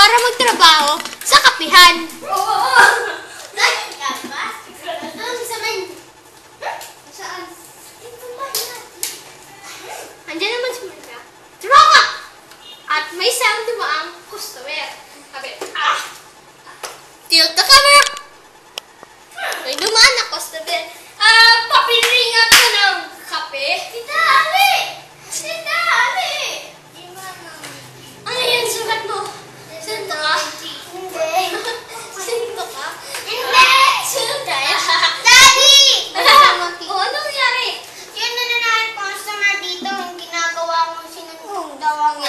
para magtrabaho sa kapihan. Oo! Dahil ka ba? Saan? Ito ba yan? Andiyan naman si Marika. Trabaho ka! At may isang dumaang customer. Sabi, tilt the camera! May dumaan na customer. Papiringan ko ng kape. Tita Ali! Tita Ali! Ano yan? Sugat mo? Sinto ka? Hindi. Sinto ka? Hindi! Sinto tayo? Daddy! O, ano nangyari? Yun na nangyari customer dito. Yung ginagawa mo sinunong daw ang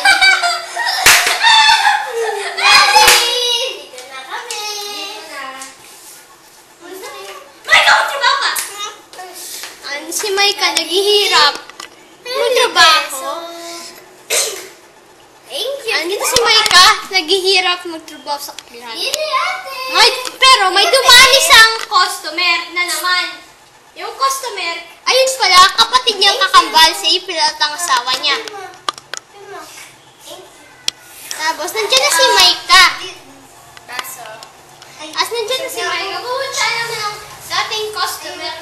Daddy! Dito na kami. May trabaho ka! Si Maika naghihirap. Magtrabaho. Thank you. Andito si Maika, naghihirap magtrabaho sa kapihan. Hindi ate. Pero may dumaan isang customer na naman. Yung customer, ayun pala, kapatid niyang kakambal si April at ang asawa niya. Tapos, nandiyan na si Maika. As nandiyan na si Maika, pupunta naman ang dating customer.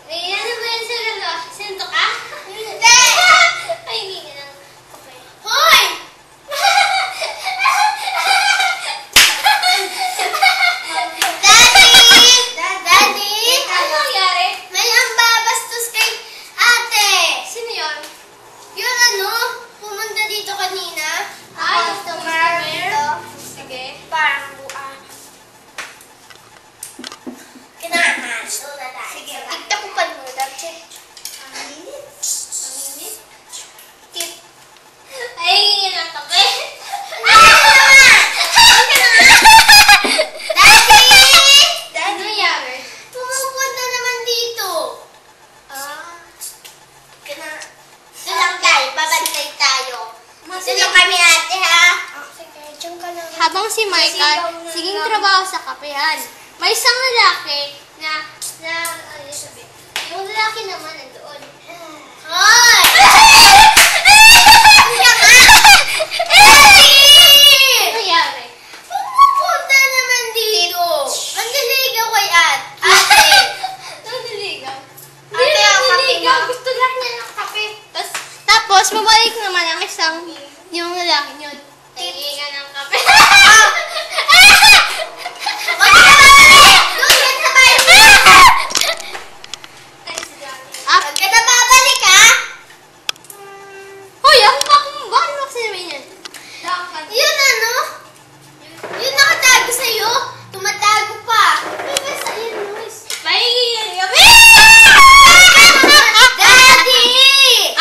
Eh, ano ba yan sa lalo? Sinto ka? Hindi! Ay, hindi ka lang. Okay. Hoy! Daddy! Daddy! Ano nangyari? May nambabastos kay ate! Sino yun? Yun ano? Pumunta dito kanina. Yung Customer dito. Sige. Parang buwan. Kinahan. So na tayo. Sige. Tigtakupan mo. Check. Ang init. Ang init. Tip. Ay, yun ang kape. Ano nangyari? Pumupunta naman dito. Ah. Doon tayo. Babantay tayo. Doon kami ate ha. Sige. Diyan ka lang. Habang si Maika, siging trabaho sa kapehan. May isang lalaki na ano sabi? Yung lalaki naman nandoon. Hoy! Ano nangyari? Pumupunta naman dito. Mandiligaw kay ate. Nandiligaw. Ate, ang kape na. Gusto lang niya ng kape. Tapos, mabalik naman ang isang, yung lalaki niyo. Tingin ka ng kape. Pagka nababalik ha? Hoy, bakit mo sinabi yan? Yun ano? Yun nakatago sa'yo. Tumatago pa. Hindi sa yun, Luis. Maingin kami! Daddy!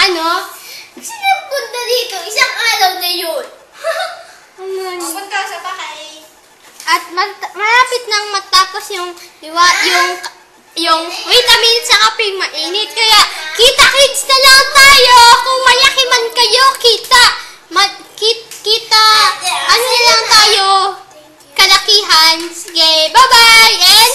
Ano? Sino yung punta dito? Isang araw na yun. Pupunta sa bahay. At malapit nang matapos yung wait a minute sa kaping mainit. Kaya, kita kids na lang tayo. Kung malaki man kayo, kita. Ano na lang tayo? Kalakihan. Sige, bye-bye. And